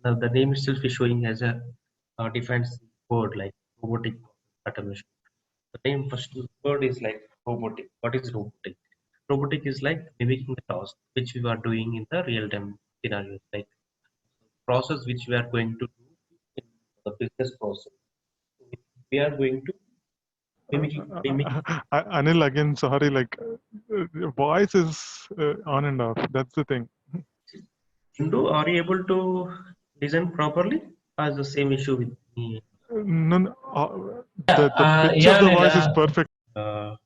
Now the name itself is showing as a defined word like robotic automation. The name first word is like robotic. What is robotic? Robotic is like mimicking the task which we are doing in the real time scenarios, like process which we are going to do in the business process. We are going to mimic. Anil, again, sorry, like voice is on and off. That's the thing. Hindu, are you able to listen properly? Has the same issue with me? No, no, Yeah, the pitch of yeah, the Anil, voice is perfect. Uh,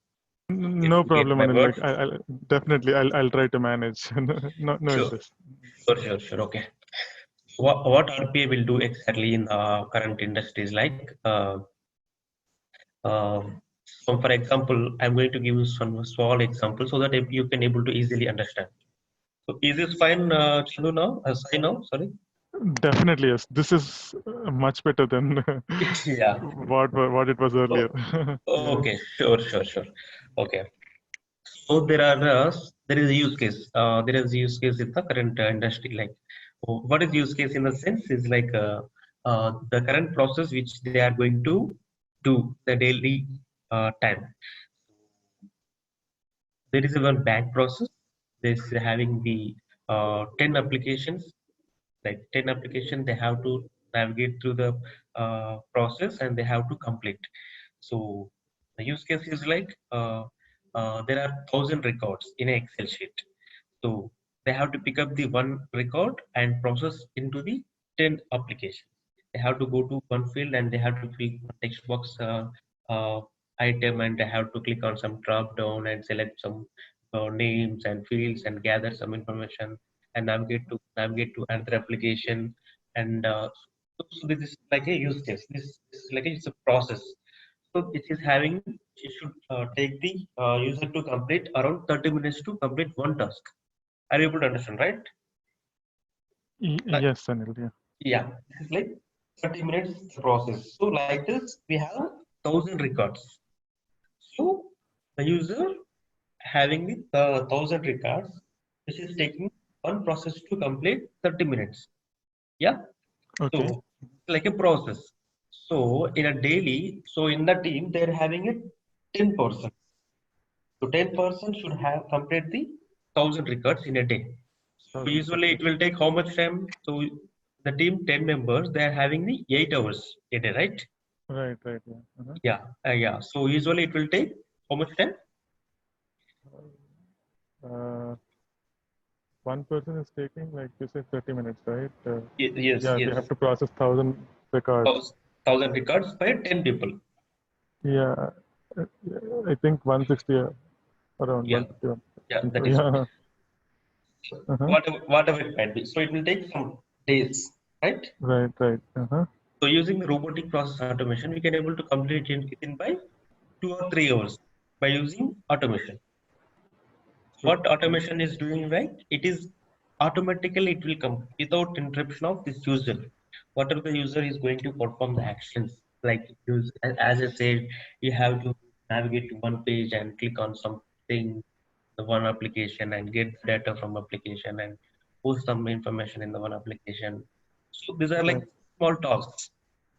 No get problem, my Anil. word? Like I'll definitely I'll try to manage. No Sure, issues. sure. Okay. What RPA will do exactly in the current industry is like, so for example, I'm going to give you some small example so that you can able to easily understand. So is this fine, Chandu now? Sai now? Sorry. Definitely yes. This is much better than Yeah. what it was earlier. Yeah. Okay. Sure. Okay. So there is a use case. There is a use case in the current industry. Like, what is use case in the sense is like the current process which they are going to do the daily time. There is a one bank process. This having the 10 applications, like 10 applications. They have to navigate through the process and they have to complete. So the use case is like there are 1,000 records in an Excel sheet. So they have to pick up the one record and process into the 10 applications. They have to go to one field and they have to fill one text box uh, item, and they have to click on some drop down and select some names and fields and gather some information and navigate to another application. And so this is like a use case. This is like it's a process. So it is having, it should take the user to complete around 30 minutes to complete one task. Are you able to understand, right? Like, Yes, Anil. Yeah. yeah, this is like 30 minutes process. So like this, we have 1,000 records. So the user having the 1,000 records, which is taking one process to complete 30 minutes. Yeah. Okay. So like a process. So in a daily, so in the team, they're having a 10%. So 10% should have complete the 1,000 records in a day. So usually it will take how much time? So the team 10 members, they are having the 8 hours a day, right? Right. Yeah. Yeah. So usually it will take how much time? One person is taking, like you said, 30 minutes, right? Yes. Yeah, they have to process 1,000 records. 1,000 records by 10 people. Yeah, uh, I think 160 around Yeah. 151. Yeah, that is Yeah. whatever it might be. So it will take some days, right? Right. So using the robotic process automation, we can able to complete it in by 2 or 3 hours by using automation. What automation is doing, right? It is automatically, it will come without interruption of this user. Whatever the user is going to perform the actions, like use, as I said, you have to navigate to one page and click on something, the one application, and get data from application and post some information in the one application. So these are like Right. small tasks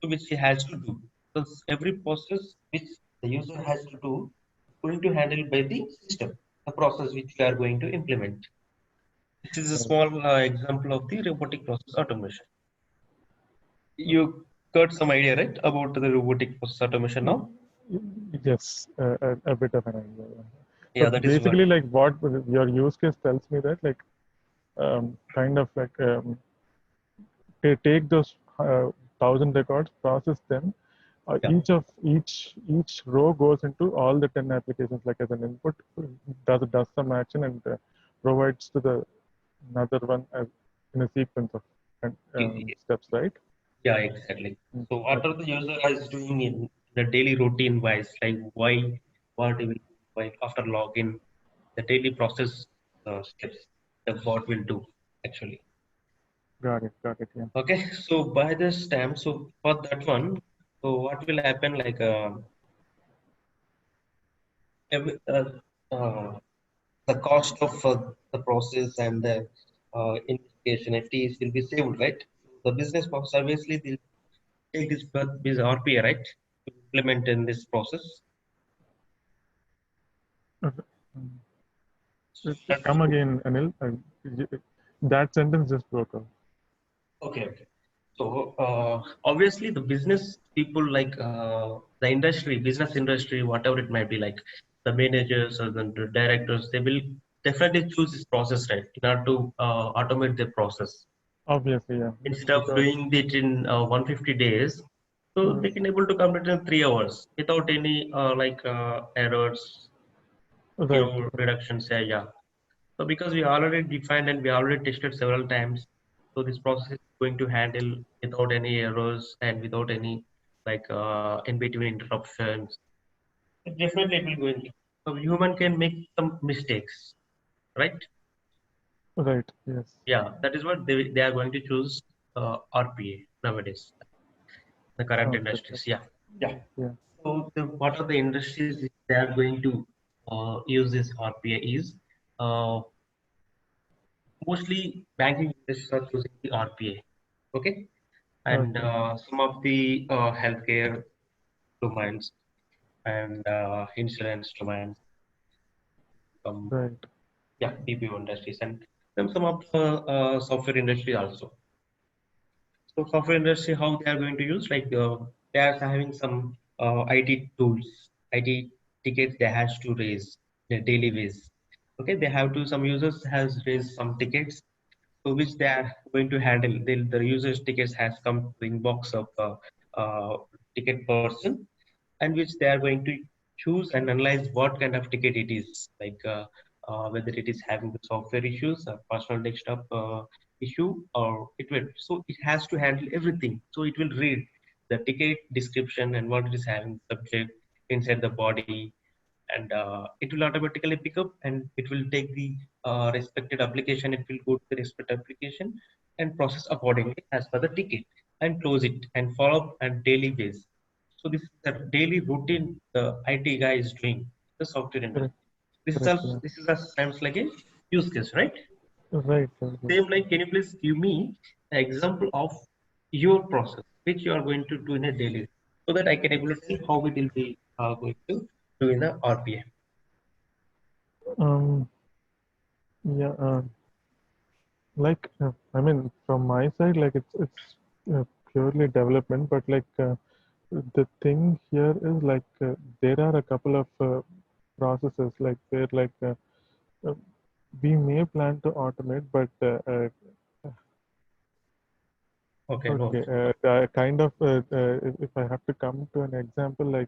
which he has to do. So every process which the user has to do going to handle by the system, the process which we are going to implement. This is a Right. small example of the robotic process automation. You got some idea, right, about the robotic process automation now? Yes, a bit of an idea. Yeah. Yeah, So that is what. basically, like what your use case tells me that, like, kind of like they take those 1,000 records, process them. Yeah. Each row goes into all the 10 applications, like as an input, does some action and provides to the another one as in a sequence of steps, right? Yeah, exactly. So what Okay. are the user is doing in the daily routine wise, like what he will, why after login, the daily process steps, the bot will do actually. Got it. Yeah. Okay, so by this time, so for that one, so what will happen like every, the cost of the process and the investigation FTEs will be saved, right? The business process obviously they take this RPA, right, to implement in this process. Okay. That's Come again, Anil. That sentence just broke out. okay. So obviously the business people like the industry, business industry, whatever it might be, like the managers or the directors, they will definitely choose this process, right, in order to automate the process Obviously, yeah. instead of Because doing it in 150 days. So uh, they can able to complete in 3 hours without any errors, right, zero reductions. Yeah, yeah. So because we already defined and we already tested several times, so this process is going to handle without any errors and without any in between interruptions. Definitely it will going. So human can make some mistakes, right? right, yes. Yeah, that is what they are going to choose RPA nowadays, the current Sounds good. industries. Yeah, yeah. Yeah, So what are the industries they are going to use this RPA is mostly banking industries are using the RPA. Okay, and okay, some of the healthcare domains and insurance domains, um, right, yeah, BPO industries, and then some of the software industry also. So software industry, how they are going to use, like they are having some IT tools, IT tickets they has to raise their daily base. Okay, they have to, some users has raised some tickets, so which they are going to handle. The users tickets has come to inbox of ticket person, and which they are going to choose and analyze what kind of ticket it is, like whether it is having the software issues, a personal desktop issue, or it will. So it has to handle everything. So it will read the ticket description and what it is having subject inside the body, and it will automatically pick up and it will take the respected application. It will go to the respected application and process accordingly as per the ticket and close it and follow up on daily basis. So this is the daily routine the IT guy is doing, the software industry. correct, This is correct, also, yeah. this is a sounds like a use case, right? Right, right, yes. Same like, can you please give me an example of your process which you are going to do in a daily, so that I can able to see how it will be going to do in the RPA. Um, yeah, like I mean, from my side, like it's purely development, but like the thing here is like there are a couple of processes like where like uh, we may plan to automate, but Okay, no. okay, kind of if I have to come to an example, like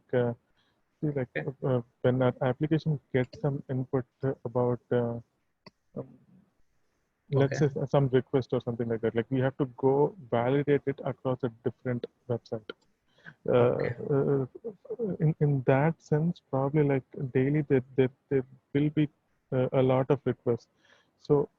see, like Okay, when an application gets some input about um, let's okay, say some request or something like that, like we have to go validate it across a different website. Uh, okay, uh, in that sense, probably like daily there will be a lot of requests. So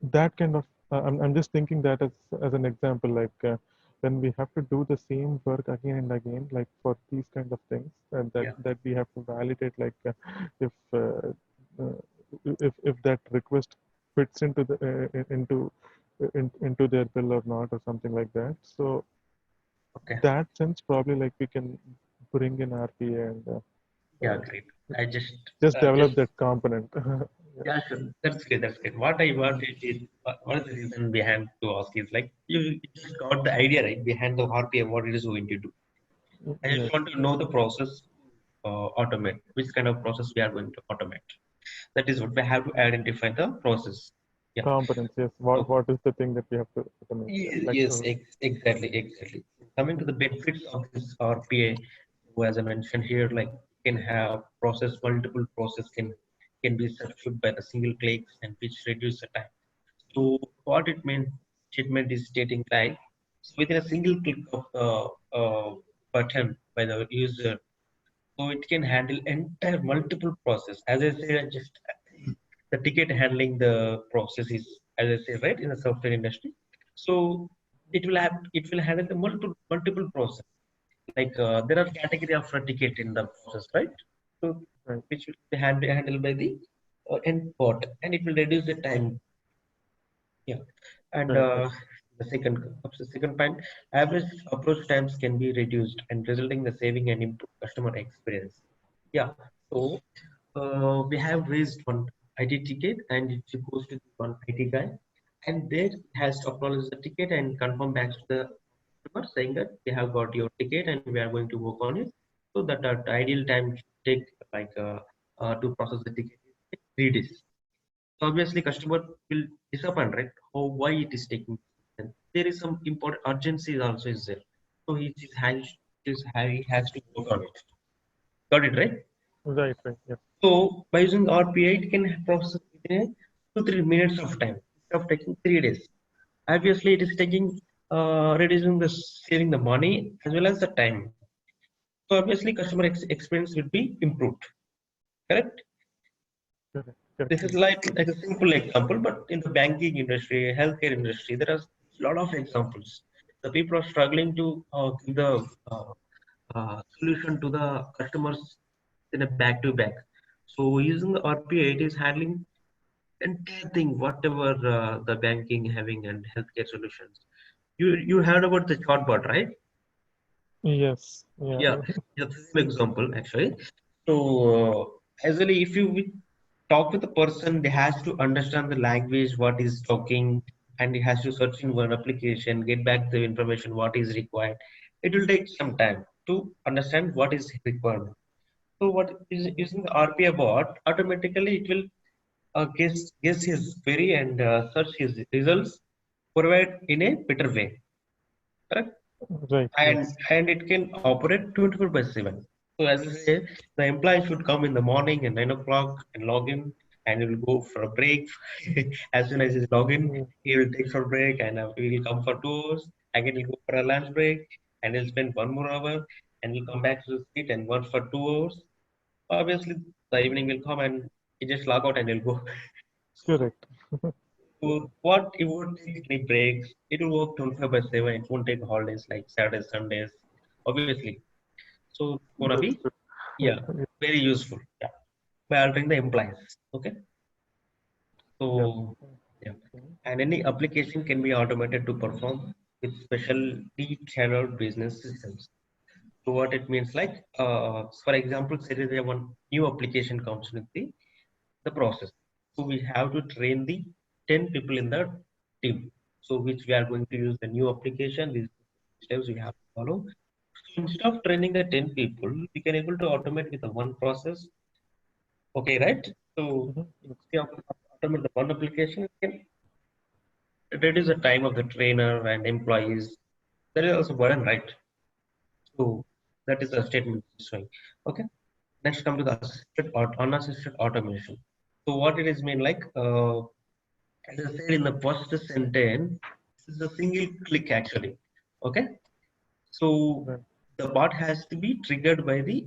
that kind of I'm just thinking that as an example, like when we have to do the same work again and again, like for these kind of things, and yeah, that we have to validate, like if uh, if that request fits into the into their bill or not, or something like that. So okay, that sense, probably like we can bring in RPA and yeah, uh, great. I just just develop that component. Yeah. yeah, sure. That's great. That's great. What I wanted is, what is the reason behind to ask is like you just got the idea right behind the RPA, what it is going to do. I just Yes, want to know the process, automate, which kind of process we are going to automate. That is what we have to identify the process. Yeah. components. Yes. So What is the thing that we have to automate? Yeah. Like yes, exactly, exactly. Coming to the benefits of this RPA, so as I mentioned here, like can have process, multiple process can be substituted by the single clicks and which reduce the time. So what it means, statement is stating like, so within a single click of the button by the user, so it can handle entire multiple process. As I said, I just the ticket handling the process is, as I say, right, in the software industry. So it will handle the multiple process. Like there are category of a ticket in the process, right? So right, which will be handled by the end bot, and it will reduce the time. Yeah, and right, right. The second point, average approach times can be reduced and resulting in the saving and improve customer experience. Yeah. So we have raised one IT ticket and it goes to one IT guy, and there he has to acknowledge the ticket and confirm back to the customer saying that they have got your ticket and we are going to work on it. So that the ideal time should take like to process the ticket is like 3 days. So obviously, customer will disappoint, right? How why it is taking? And there is some important urgency also is there. So he has to work on it. Got it right? Right, right, yes. So by using RPA, it can process within a 2-3 minutes of time instead of taking 3 days. Obviously, it is taking reducing the saving the money as well as the time. So obviously, customer experience will be improved. Correct? Correct, correct, This is yes. like a simple example, but in the banking industry, healthcare industry, there are a lot of examples. The people are struggling to give the solution to the customers in a back to back. So using the RPA, it is handling entire thing, whatever the banking having and healthcare solutions. You heard about the chatbot, right? Yes, yeah. Yeah, that's the same example actually. So actually, if you talk with the person, they has to understand the language, what is talking, and he has to search in one application, get back the information what is required. It will take some time to understand what is required. So what is using the RPA bot, automatically it will guess his query and search his results, provide in a better way. Correct? Right, and yes. and it can operate 24/7. So as I say, the employee should come in the morning at 9 o'clock and log in, and he will go for a break. As soon as he's log in, Mm, he will take for a break, and he will come for 2 hours. Again, he'll go for a lunch break, and he'll spend 1 more hour, and he'll come back to the seat and work for 2 hours. Obviously, the evening will come, and he just log out and he'll go. correct. So what it won't take any breaks. It will work 24/7. It won't take holidays like Saturdays, Sundays. Obviously. So it's gonna That's be, good. yeah, very useful. Yeah. By altering the implies. Okay. Yeah. So yeah. Okay. And any application can be automated to perform with specially tailored business systems. So what it means like for example, say there is one new application comes with the process. So we have to train the 10 people in the team. So which we are going to use the new application, these steps we have to follow. So instead of training the 10 people, we can able to automate with the one process. Okay, right? So Mhm. if we automate the one application, we can reduce the time of the trainer and employees. That is also burden, right? So that is a statement showing. Okay. Next come to the unassisted automation. So what it is mean like as I said in the first sentence, this is a single click actually. Okay. So Right. the bot has to be triggered by the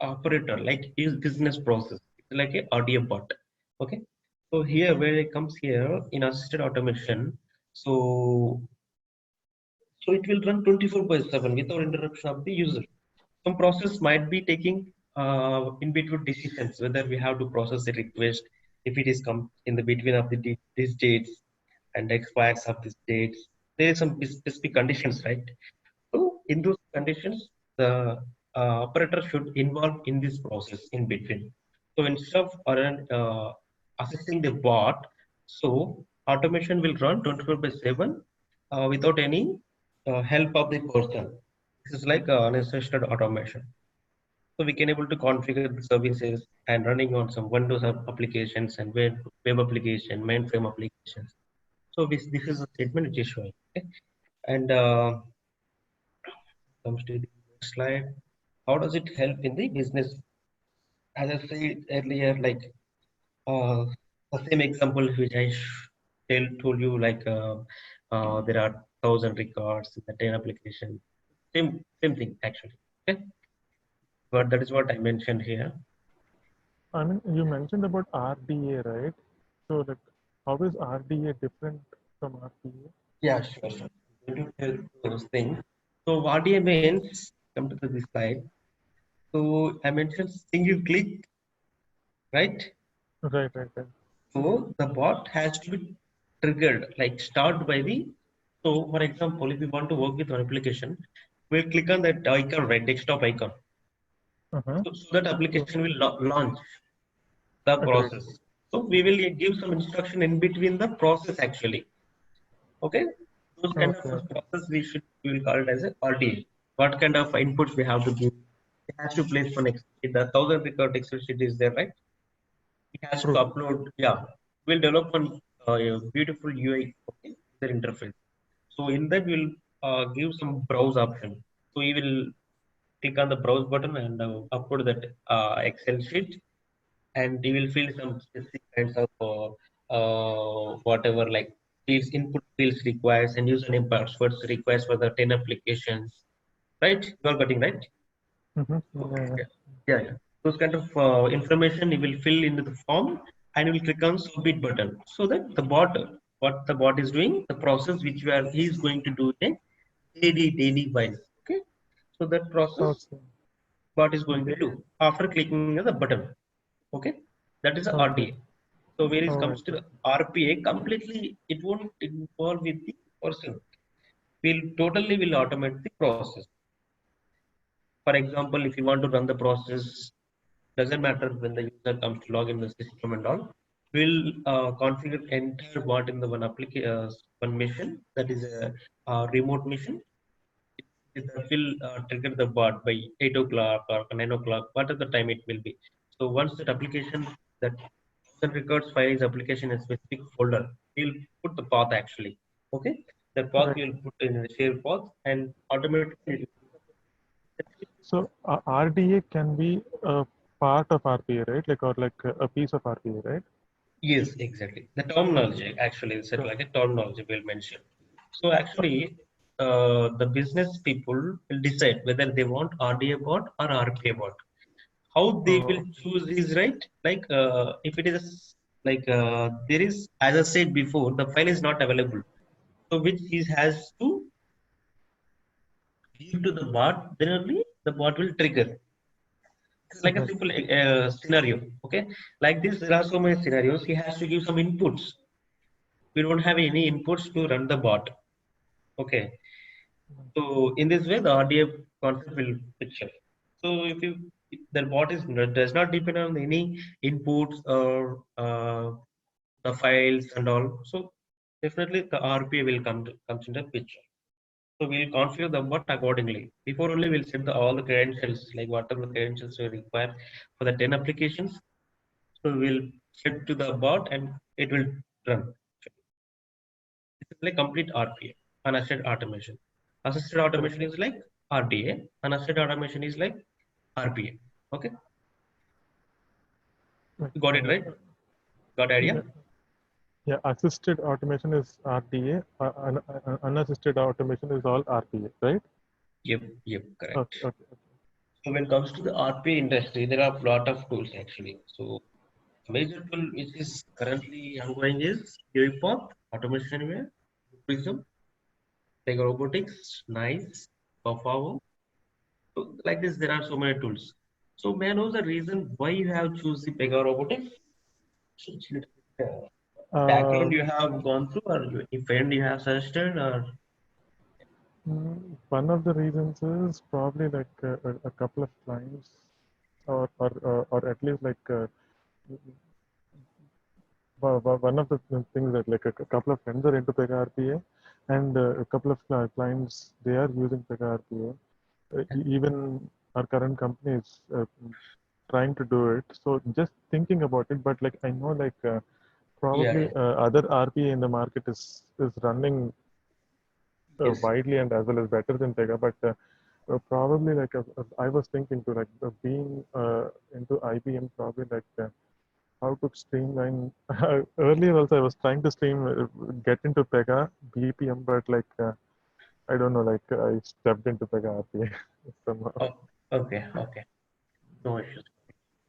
operator, like his business process. It's like a audio bot. Okay. So here where it comes here in assisted automation, so it will run 24/7 without interruption of the user. Some process might be taking in between decisions whether we have to process the request if it is come in the between of these dates and expires of these dates. There is some specific conditions, right? So in those conditions, the operator should involve in this process in between. So instead of assisting the bot, so automation will run 24/7 without any help of the person. This is like unassisted automation. So we can able to configure the services and running on some Windows applications and web application, mainframe applications. So this is a statement which is showing. Okay? And comes to the next slide. How does it help in the business? As I said earlier, like uh, the same example which I told you, like there are 1,000 records in the 10 application. Same thing actually. Okay, but that is what I mentioned here. I mean, you mentioned about RDA, right? So, like, how is RDA different from RPA? Yeah, sure. I'm going to tell those things. So what do you means? Come to this slide. So I mentioned single click, right? Right, right, right. So the bot has to be triggered, like start by the So, for example, if we want to work with one application, we'll click on that icon, right, desktop icon. Uh-huh. So that application will launch the Agreed. process. So we will give some instruction in between the process actually. Okay, those kind of Okay. process we will call it as a RTA. What kind of inputs we have to give? It has to place one Excel sheet. The 1,000 record Excel sheet is there, right? It has to True. upload. Yeah, we'll develop one a beautiful UI, okay, their interface. So in that we'll give some browse option. So we will click on the browse button and upload that Excel sheet, and you will fill some specific kinds of whatever like fields, input fields requires, and username passwords requires for the 10 applications, right? You are getting right? Mm-hmm. Okay. Yeah, Yeah, yeah, yeah. Those kind of information you will fill into the form, and you will click on submit button, so that the bot, what the bot is doing, the process which you are he is going to do in daily wise. Okay, so that yeah. process Okay. bot is going to Okay. do after clicking on the button. Okay, that is a Okay. RTA. So when it All comes right. to the RPA, completely it won't involve with the person. Will totally will automate the process. For example, if you want to run the process, doesn't matter when the user comes to log in the system and all. We'll configure entire bot in the one application, one mission, that is a remote mission. That will trigger the bot by 8 o'clock or 9 o'clock, whatever the time it will be. So once that application, that records files application in a specific folder, we'll put the path actually. Okay, the path Right. we'll put in the share path, and automatically. So RDA can be a part of RPA, right? Like or like a piece of RPA, right? Yes, exactly. The terminology actually is Sure. like a terminology we'll mention. So actually, the business people will decide whether they want RDA bot or RPA bot. How they will Oh, choose is right. Like if it is like there is, as I said before, the file is not available. So which is has to give to the bot. Then only the bot will trigger. It's like a right. simple scenario. Okay, like this, there are so many scenarios. He has to give some inputs. We don't have any inputs to run the bot. Okay, so in this way, the RDA concept will picture. So if the bot does not depend on any inputs or the files and all, so definitely the RPA will comes into picture. So we'll configure the bot accordingly. Before only we'll set all the credentials, like whatever the credentials we require for the 10 applications. So we'll set to the bot and it will run. This is like complete RPA, unassisted automation. Assisted Correct. automation is like RDA, unassisted automation is like RPA. Okay, Right. you got it right? Got Yeah. idea? Yeah. Assisted automation is RDA. Unassisted automation is all RPA, right? Yep, Okay. correct. Okay. So when it comes to the RPA industry, there are a lot of tools actually. So the major tool which is currently ongoing is UiPath, Automation Anywhere, Prism, Pega Robotics, Nice, Buffalo. So like this, there are so many tools. So may I know the reason why you have choose the Pega Robotics? It's little bit, Uh, background you have gone through, or any friend you have suggested, or One of the reasons is probably like a couple of clients, or at least like one of the things that like a couple of friends are into Pega RPA, and a couple of clients they are using Pega RPA. Even our current company is trying to do it. So just thinking about it, but like I know like yeah, probably yeah, other RPA in the market is running yes, widely and as well as better than Pega, but probably like I was thinking to like being into IBM, probably like how to streamline. Earlier also I was trying to get into Pega BPM, but like I don't know, like I stepped into Pega RPA somehow. oh, okay, okay, no issues.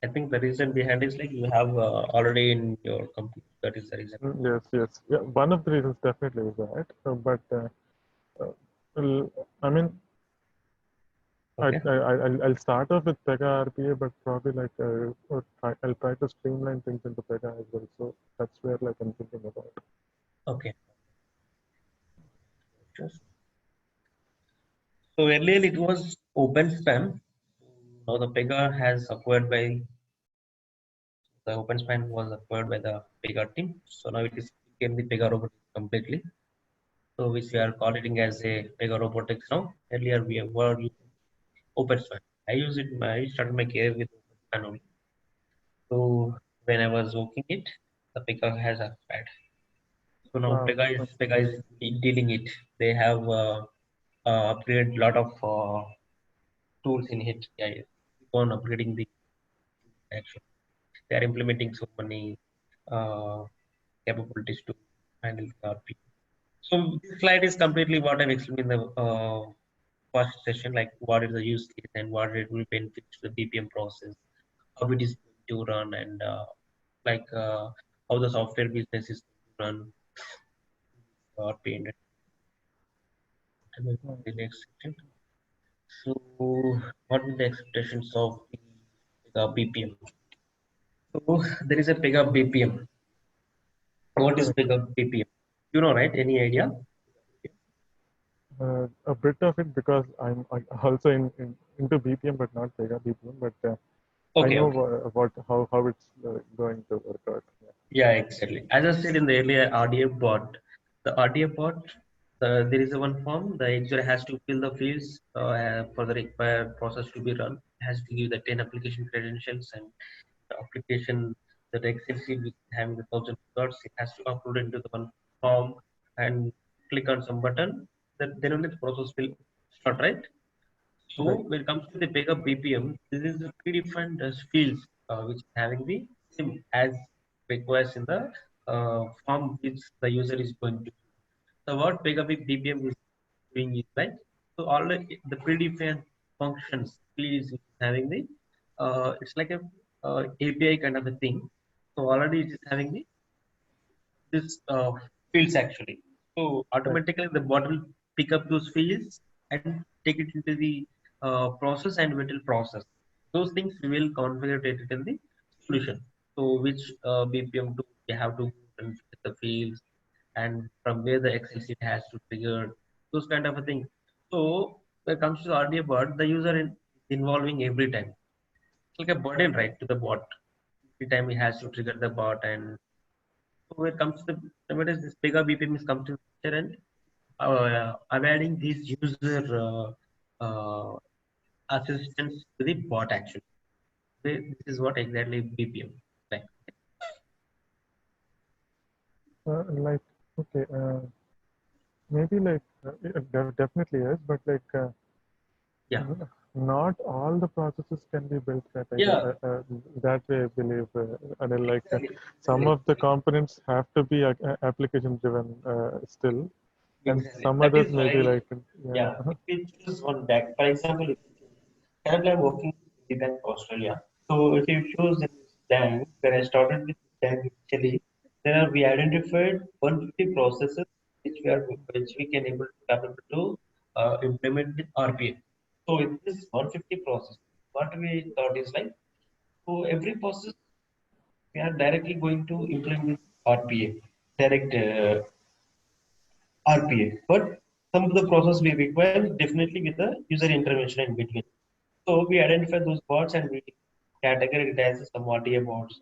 I think the reason behind is like you have already in your company. That is the reason. Yes, yes. Yeah, one of the reasons definitely is that. But well, I mean, Okay, I'll start off with Pega RPA, but probably like I'll try to streamline things into Pega as well. So that's where like I'm thinking about. okay. Just so earlier it was OpenSpan. Now the Pega has acquired by the OpenSpan was acquired by the Pega team. So now it is became the Pega Robotics completely. So which we are calling as a Pega Robotics now. Earlier we were using OpenSpan. I use it. I started my career with OpenSpan only. So when I was working it, the Pega has acquired. So now Wow. Pega is dealing it. They have upgraded a lot of tools in it. Yeah, yeah. Keep on upgrading the action. They are implementing so many uh, capabilities to handle the RP. So this slide is completely what I've explained in the first session, like what is the use case and what it will benefit to the BPM process, how it is going to run, and like how the software business is going to run RP. And then the next section. So, what are the expectations of the BPM? So, there is a Pega BPM. What is Correct. Pega BPM? You know, right? Any idea? A bit of it because I'm also into BPM, but not Pega BPM. But I Okay, know okay. what how it's going to work out. Yeah. Yeah, exactly. As I said in the earlier RDF bot, the RDF bot, there is a one form. The user has to fill the fields for the required process to be run. Has to give the 10 application credentials and the application that Excel sheet with having the 1,000 records. It has to upload into the one form and click on some button. Then only the process will start, right? Right. So when it comes to the Pega BPM, this is the predefined fields which is having the same as request in the form which the user is going to. So what Pega BPM is doing is like, so already the predefined functions fields which is having the it's like a API kind of a thing. So already it is having the this fields actually. So Right. automatically the bot will pick up those fields and take it into the process and it will process. Those things we will configure it in the solution. So which BPM tool you have to and fit the fields and from where the Excel sheet has to trigger those kind of a thing. So when it comes to the RDA bot, the user is involving every time. It's like a burden right to the bot. Every time he has to trigger the bot and so when it comes to the what is this Pega BPM is comes to the picture and I'm adding these user assistants to the bot actually. This is what exactly BPM like. Like okay. Maybe like definitely yes, but like Yeah, not all the processes can be built yeah, that way. I believe, and then like exactly, some exactly, of the components have to be application driven still, and exactly. some That others is may be why like yeah. yeah. If we choose one bank, for example, if you choose, currently I'm working with the Bank of Australia. So if you choose this bank, when I started with this bank initially, there are we identified 150 processes which we can able to implement with RPA. So in this 150 process, what we thought is like so every process we are directly going to implement with RPA, direct RPA. But some of the process we require definitely with the user intervention in between. So we identify those bots and we categorize it as some RTA bots,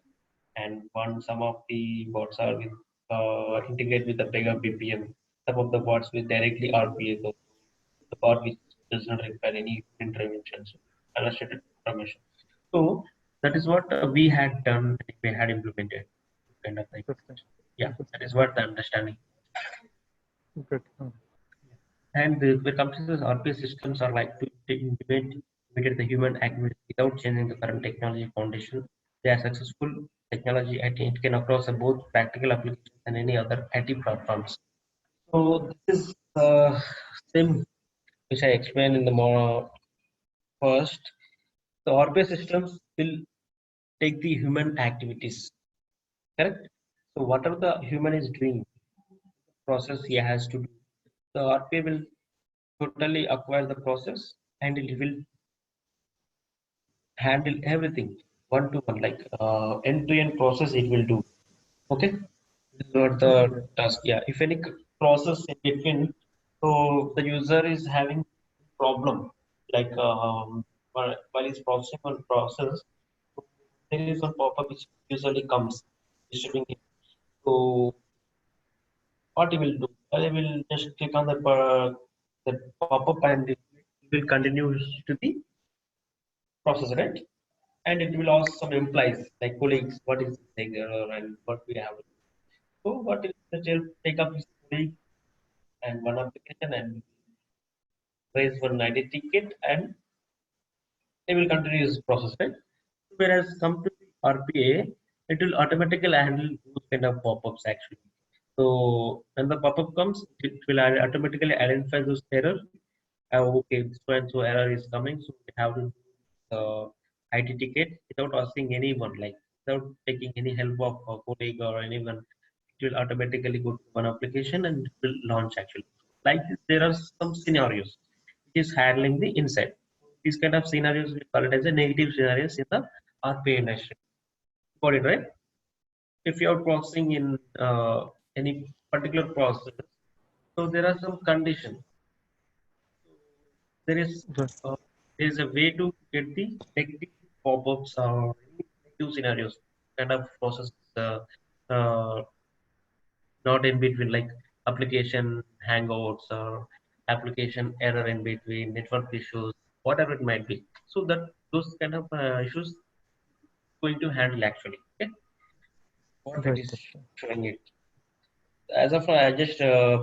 and some of the bots are with integrate with the Pega BPM. Some of the bots with directly RPA, the bot which does not require any interventions, illustrated information. So that is what we had done. We had implemented kind of thing. Interesting. Yeah, that Interesting. is what the understanding. Good. And when it comes to this RPA systems are like to imitate the human activity without changing the current technology foundation. They are successful technology and it can across both practical applications and any other IT platforms. So this is the same which I explained in the more first. The RPA systems will take the human activities, correct? So whatever the human is doing, process he has to do, the RPA will totally acquire the process and it will handle everything one to one, like end to end process it will do. Okay, this is what the Okay. task. Yeah, if any process in between, So the user is having problem like while he's processing one process, there is one pop-up which usually comes disturbing him. So what he will do? He will just click on the pop-up and it will continue to the process, right? And it will ask some implies like colleagues, what is the error and what we have. So what is the jail take up his colleague and one application and raise one ID ticket and they will continue this process, right? Whereas come to the RPA, it will automatically handle those kind of pop-ups actually. So when the pop-up comes, it will automatically identify those errors. Okay, so and so error is coming, so we have to do IT ticket without asking anyone, like without taking any help of a colleague or anyone. It will automatically go to one application and it will launch actually. Like this, there are some scenarios which is handling the inside. These kind of scenarios we call it as a negative scenarios in the RPA industry. Got it right? If you are processing in any particular process, so there are some conditions. There is Right. uh, there is a way to get the negative pop-ups or negative scenarios kind of process uh, not in between like application hangouts or application error in between network issues whatever it might be so that those kind of issues going to handle actually okay what it Right. is Okay. showing it as of now I just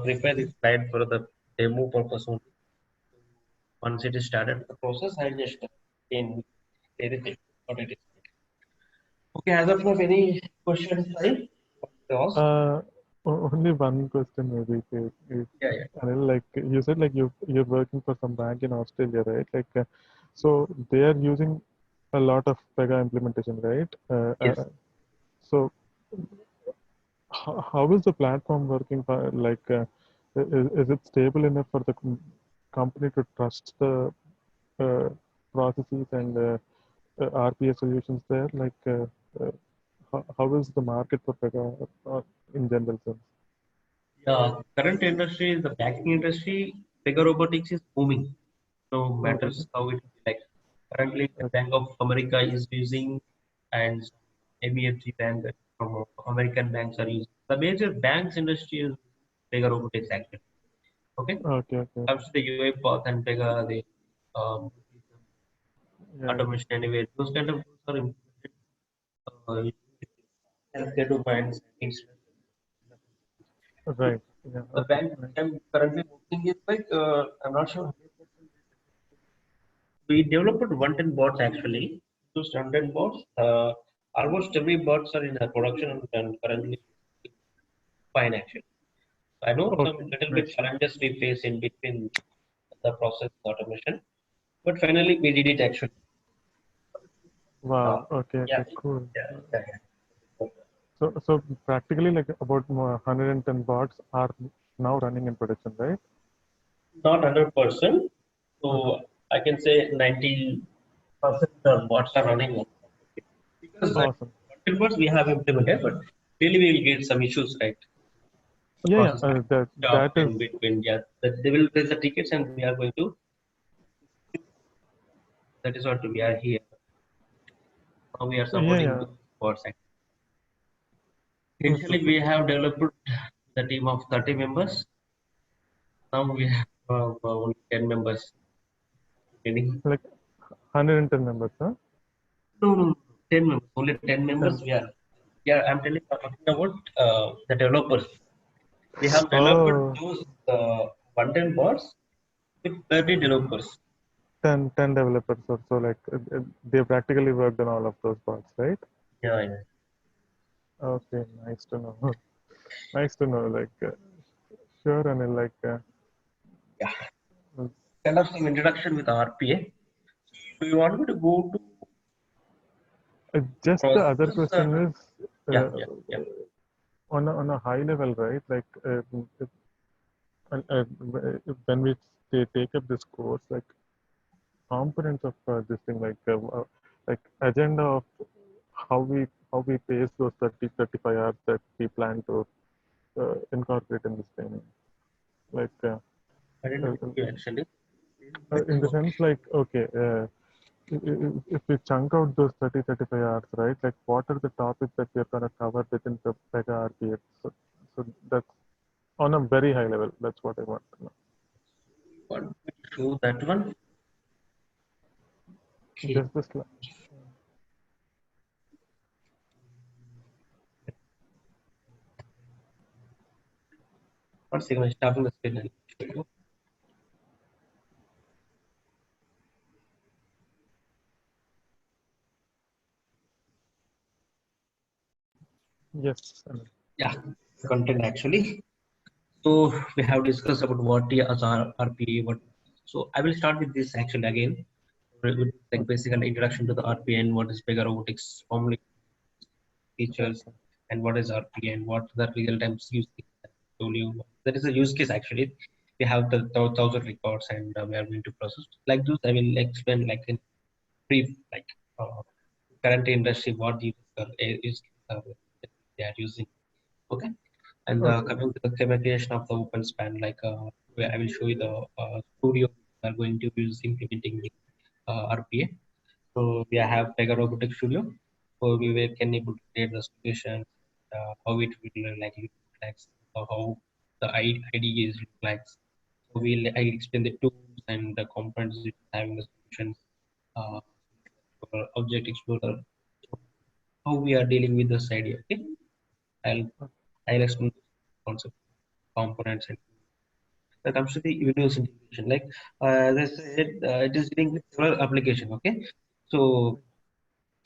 prepare this slide for the demo purpose only once it is started the process I just in everything what it is okay as of now any questions right to ask Uh, Only one question maybe. If yeah yeah Anil, like you said, like you're working for some bank in Australia, right? Like, so they are using a lot of Pega implementation, right? yes So how is the platform working? Like, is it stable enough for the company to trust the uh, processes and RPA solutions there? Like, how is the market for Pega in general sense? Yeah, current industry, the banking industry, Pega Robotics is booming. No Okay. matters how it is like. Currently, the Okay. Bank of America is using, and ABFG Bank from American banks are using. The major banks industry is Pega Robotics actually. Okay, Okay. Okay. comes to the UiPath and Pega, the um, Yeah. Yeah. automation anyway. Those kind of tools are implemented. Healthcare domains. Right. Yeah. The Okay. bank Right. I'm currently working is like I'm not sure. We developed 110 bots actually. Those 110 bots, almost every bots are in a production and currently fine actually. I know some Okay. little bit Nice. challenges we face in between the process automation, but finally we did it actually. Uh, Wow. Okay. yeah, Okay. Cool. yeah, yeah. So practically like about 110 bots are now running in production, right? Not 100%. Uh-huh. So I can say 90% the bots are running because Awesome. content bots we have implemented, but really we will get some issues, right? The Yeah. Yeah. process might That stop is. in between. Yeah, that they will raise the tickets and we are going to. That is what we are here. Now we are Yeah. supporting Yeah. those bots. So, Initially, so, we have developed the team of 30 members. Now we have only 10 members. Meaning, like 110 members, huh? no, no, no, 10 members. Only 10 members 10. we are. Yeah, I'm talking about the developers. We have developed Oh, those content bots with 30 developers. 10 developers or so. Like they practically worked on all of those parts, right? Yeah, yeah. Okay. Nice to know. Nice to know. Like, sure. And like, Yeah. uh, Kind of some introduction with RPA. Do you want me to go to the just the other process? question is, Yeah, uh, yeah, yeah. on a high level, right? Like, when we take up this course, like components of this thing, like agenda of how we pace those 30-35 hours that we plan to incorporate in this training. Like, I didn't get you actually. in the sense like, okay, if we chunk out those 30-35 hours, right? Like, what are the topics that we're going to cover within the Pega RPA? So that's on a very high level. That's what I want to know. Want me to show that one? Okay. Just this. One second, I'm stopping the screen and show you. Yes. Yeah, content actually. So we have discussed about what is RPA. What? So I will start with this actually again. With like basic introduction to the RPA and what is Pega Robotics, formally features, Okay. and what is RPA and what the real time use case. I told you that is a use case actually. We have the 1,000 records and we are going to process like this. I will explain like in brief, like uh, current industry what the use they are using. Okay. And Okay. coming to the implementation of the open span, like where I will show you the studio we are going to use implementing the RPA. So we have Pega Robotic Studio, so can able to create the solution, how it will like look like, how the IDE is look like. So I'll explain the tools and the components it having the solutions, uh, for Object Explorer, so how we are dealing with this idea. Okay, I'll I'll explain the concept, components, and that comes to the Windows integration. Like as I said, it is dealing with several application. Okay, so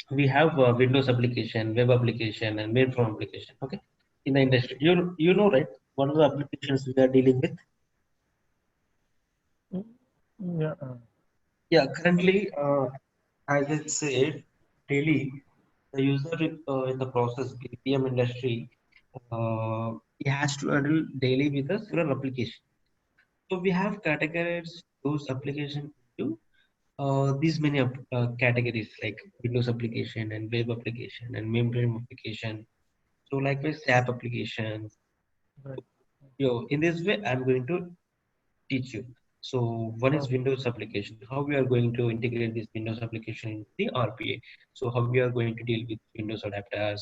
we have Windows application, web application, and mainframe application. Okay, in the industry, you know right? What are the applications we are dealing with? Yeah. Yeah, currently, as I said, daily the user in the process BPM industry, he has to handle daily with a several application. So we have categorized those applications into these many categories like Windows application and web application and mainframe application. So likewise, SAP applications. Right. In this way, I'm going to teach you. So one is Okay. Windows application. How we are going to integrate this Windows application into the RPA. So how we are going to deal with Windows adapters.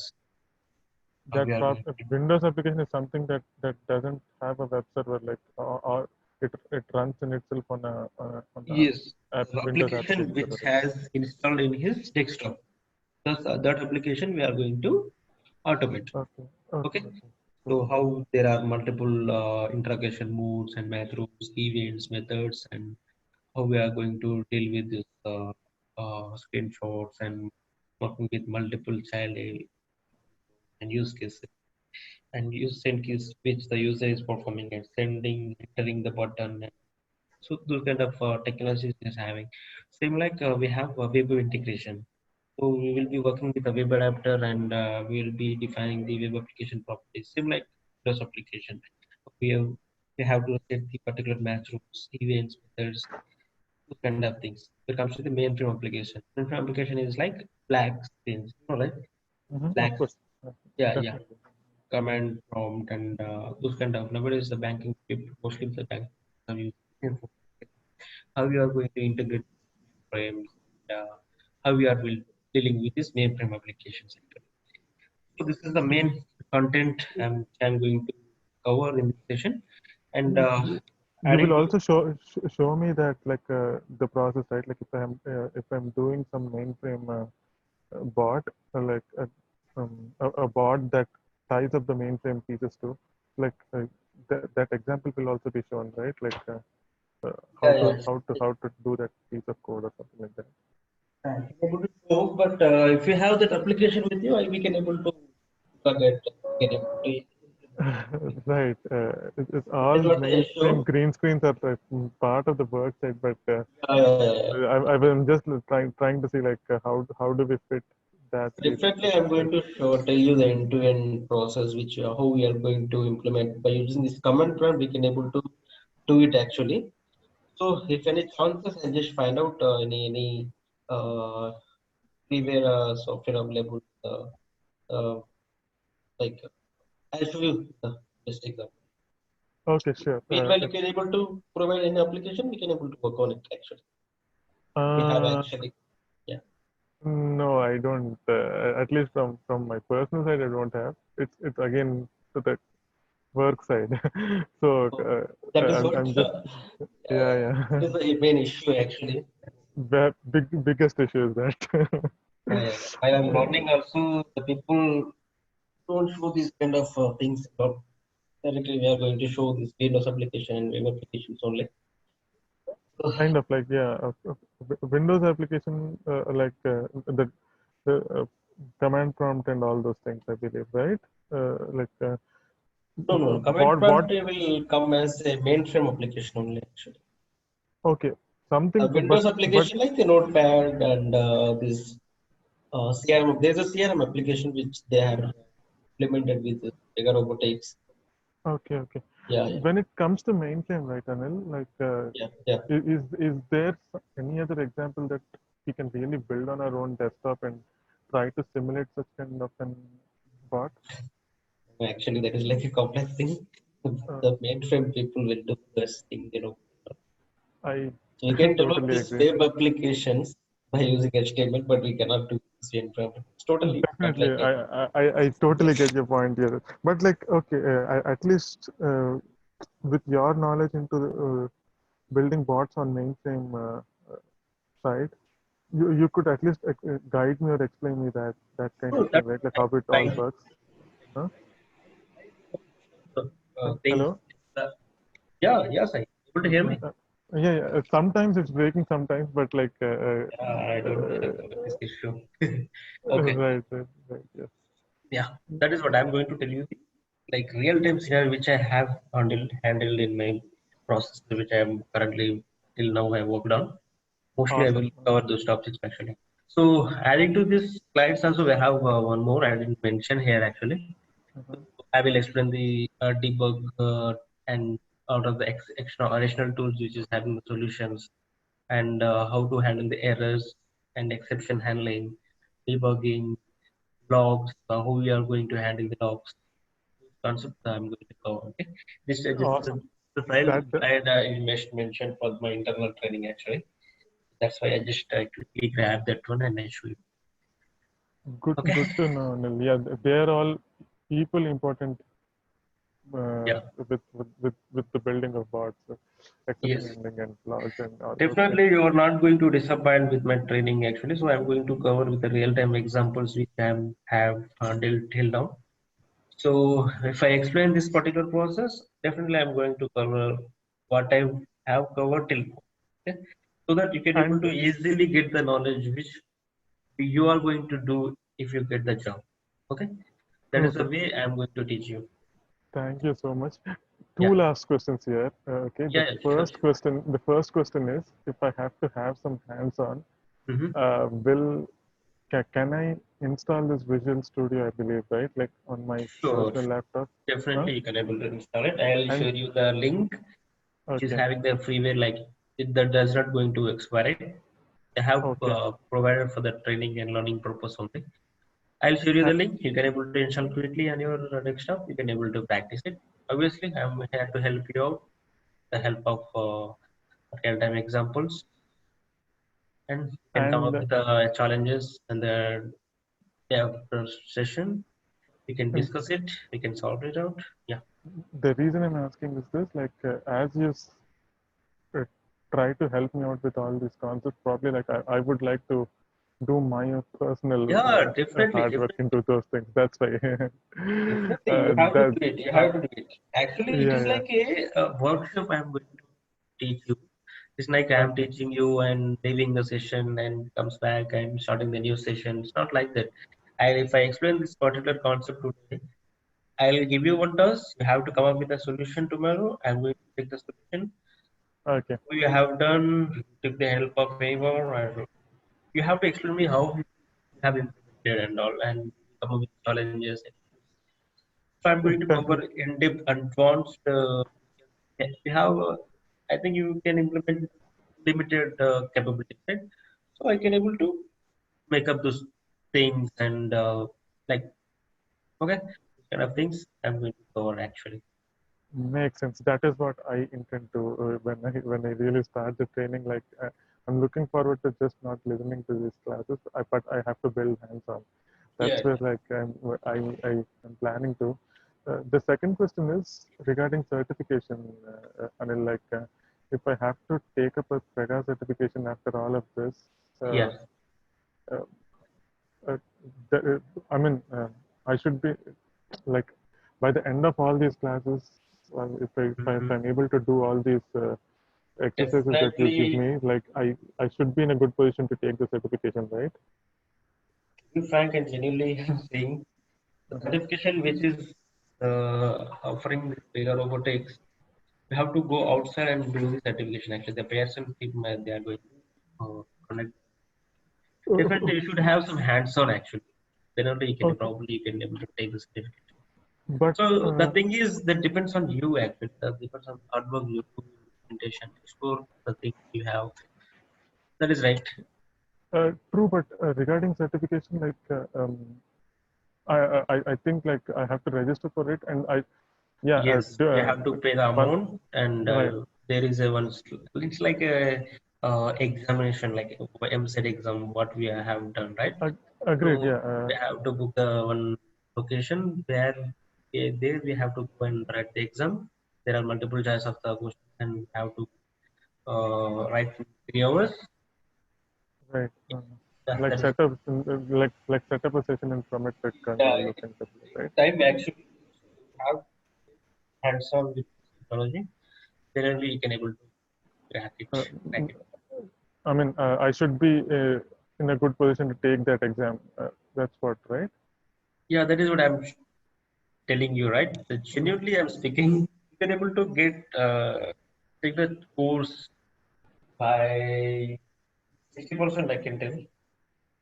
How we are going to Windows application is something that doesn't have a web server, like, or it runs in itself on the Yes, app, the Windows application application which server, right? has installed in his desktop. Thus, that application we are going to automate. Okay. Okay. Okay. Okay. So Cool. how there are multiple interrogation modes and macros, events, methods, and how we are going to deal with this screenshots and working with multiple child and use cases and use send keys which the user is performing and sending, entering the button. So those kind of technologies is having. Same like we have web integration. So we will be working with a web adapter and we will be defining the web application properties. Same like Windows application. We have we have to set the particular match rules, events, methods, those kind of things. When it comes to the mainframe application, mainframe application is like black screens, you know, right? Of Black, course. yeah, Definitely. command prompt and those kind of. Nowadays, the banking people, mostly the bank are using mainframe. How you are going to integrate frames, how we are dealing with this mainframe applications. So this is the main content I'm going to cover in this session, and You will adding to also show me that, like, the process, right? Like, if I'm doing some mainframe bot, like a bot that ties up the mainframe pieces too, like, that example will also be shown, right? Like, yeah, yeah. how to do that piece of code or something like that. I can able to show, but if you have that application with you, we can able to plug it, get able to. Right. It's That all is what I mainframe show. green screens are part of the work side, but Yeah. I'm just trying to see, like, how do we fit that piece Definitely, into I'm this? going to tell you the end-to-end process, which how we are going to implement by using this command prompt. We can able to do it actually. So, if any chances, I just find out any freeware software available. Uh, like I'll show you the best example. Okay, sure. Meanwhile, you can able to provide any application, we can able to work on it actually. We have actually, yeah. No, I don't. At least from my personal side, I don't have. It's again to the work side. So So that is what I'm just yeah, that yeah. is the main issue actually. Biggest issue is that. Yeah. While I'm learning also, the people don't show these kind of things about directly we are going to show this Windows application and web applications only. So, Kind of like yeah, Windows application the command prompt and all those things, I believe, right? Like no. Command what? prompt will come as a mainframe application only actually. Okay, something, Windows but application like the Notepad and this CRM. There's a CRM application which they have implemented with Pega Robotics. okay, okay. Yeah, yeah, When it comes to mainframe, right, Anil, like yeah. is there any other example that we can really build on our own desktop and try to simulate such kind of an bot? Actually, that is like a complex thing. Uh, The mainframe people will do this thing. I So we can develop totally these agree. web applications by using HTML, but we cannot do this mainframe. It's totally not Definitely, like a I totally get your point here. But like, okay, at least with your knowledge into building bots on mainframe side, you could at least guide me or explain me that kind of no, thing, that's right? Like how it all like works. Huh? things. Hello? Uh, yeah, yes, I able to hear me. Yeah, yeah. Sometimes it's breaking, sometimes, but like, I don't know uh, this issue. Okay, right, yes. yeah, that is what I'm going to tell you. Like real-time scenario which I have handled in my process, which I am currently till now I worked on. Mostly I Awesome. will cover those topics actually. So adding to this slides also we have one more I didn't mention here actually. Uh-huh. I will explain the debug and out of the extra additional tools which is having the solutions and how to handle the errors and exception handling, debugging, logs, how we are going to handle the logs. Concept I'm going to cover. Okay, this is Awesome. the That slide I mentioned for my internal training actually. That's why I just quickly grab that one and I show you. Okay. good to know, Anil. Yeah, they're all equally important Yeah. with the building of bots, exception Yes. handling and logs and all those things. Definitely, you are not going to disappoint with my training actually. So I'm going to cover with the real-time examples which I have handled till now. So if I explain this particular process, definitely I'm going to cover what I have covered till now. Okay? So that you can able And to easily get the knowledge which you are going to do if you get the job. Okay, that is the okay, way I'm going to teach you. thank you so much. Yeah, Two last questions here. Okay, yeah, yeah, sure. the first question is if I have to have some hands-on, Mm-hmm. will can I install this Visual Studio? I believe, right? Like on my Sure, personal laptop. Huh? definitely you can able to install it. I'll And share you the link which is okay, having the freeware like it that does not going to expire it. They have okay. provided for the training and learning purpose only. I'll share you Uh, the link. You can able to install quickly on your desktop. You can able to practice it. Obviously, I'm here to help you out. The help of real-time examples, and you can come up and with the challenges and the day after session. We can and discuss it. We can solve it out. Yeah. the reason I'm asking is this: like as you uh, try to help me out with all these concepts, probably like I would like to do my personal Yeah, definitely, hard work definitely, into those things. That's why. definitely. You have to That do it. You uh, have to do it. Actually, it yeah, is yeah. like a workshop I'm going to teach you. It's like I'm Okay, teaching you and leaving the session and comes back and starting the new session. It's not like that. And if I explain this particular concept today, I'll give you one task. You have to come up with a solution tomorrow. I'm going to take the solution. okay. You have done, took the help of anyone, or you have to explain me how you have implemented and all, and come up with challenges. So I'm going to cover Definitely. in-depth, advanced. We have, I think you can implement limited capabilities, right? So I can able to make up those things and like okay, these kind of things I'm going to cover actually. Makes sense. That is what I intend to when I really start the training. Like I'm looking forward to just not listening to these classes, but I have to build hands-on. That's Yeah. where like I am planning to. The second question is regarding certification. Anil, like if I have to take up a Pega certification after all of this, uh, Yeah. uh, uh, I mean, I should be like by the end of all these classes, if Mhm. I'm able to do all these exercises that you give Definitely. me, like I should be in a good position to take the certification, right? To be frank and genuinely saying, the Uh-huh. certification which is offering the Pega Robotics, you have to go outside and do the certification. Actually, the person team they are going to connect. Definitely, you should have some hands-on actually. Then only you can Okay, probably you can able to take the certificate. but So the thing is that depends on you actually. That depends on hard work you do, implementation, explore the things you have. That is right. true. But regarding certification, like I think like I have to register for it, and I yeah Yes, you have to pay the one amount, and right. there is a one. It's like a examination, like a MSET exam. What we have done, right? Agreed. So Yeah. we have to book the one location where there we have to go and write the exam. There are multiple choice of the questions, and we have to write in 3 hours. Right. Yeah, Like that is set up like set up a session in Prometric and all yeah. those things, right? Time actually have hands-on with technology. Then only you can able to crack it. Uh, Crack it. I mean, I should be in a good position to take that exam. That's what, right? Yeah, that is what I'm telling you, right? That genuinely, I'm speaking. You can able to get take the course by 60%. I can tell.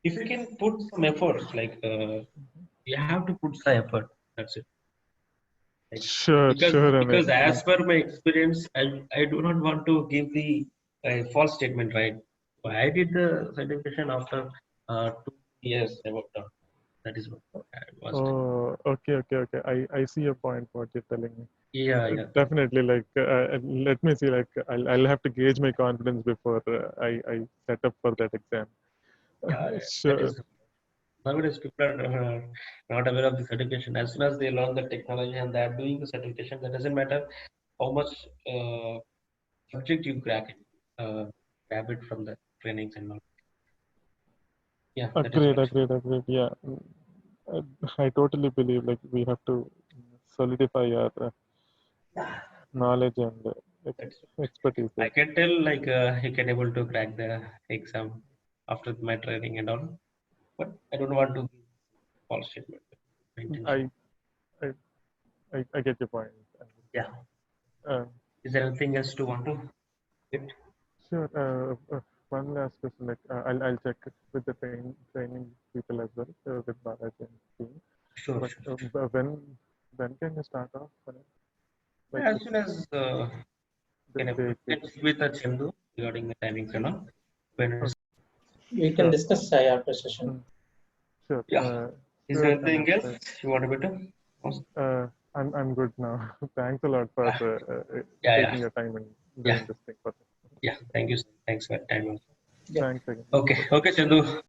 If you can put some efforts, like you have to put some effort. That's it. Like, Sure, sure. I because mean, as per my experience, I do not want to give the false statement, right? So I did the certification after 2 years I worked on. That is what I was. oh, okay, okay, okay. I see your point. What you're telling me. Yeah, yeah, Definitely. Like, let me see. Like, I'll have to gauge my confidence before I set up for that exam. yeah. That Sure. is nowadays people are not aware of the certification. As soon as they learn the technology and they are doing the certification, that doesn't matter how much subject you crack it, grab it from the trainings and all. Yeah, that is Agreed, what. agreed, agreed. Yeah, I totally believe like we have to solidify our knowledge and That's expertise I there. can tell like he can able to crack the exam after my training and all, but I don't want to give false statement. My intention. I I I get your point. Yeah. Uh, Is there anything else to want to get? sure. One last question. Like I'll check it with the training people as well with Balaji and team. Sure, But sure. when can you start off? Like As soon as the can able to date get with the Chandu regarding the timings and all. When okay, it's, We can sure. discuss after session. Mm, sure. yeah. Is there Sure. I anything mean, else you want to better? I'm good now. Thanks a lot for Yeah, yeah, yeah, taking your time and yeah, doing this thing for me. yeah. Thank you. Sir. Thanks for your time. Yeah. Thanks again. Okay, Bye. okay, Chandu.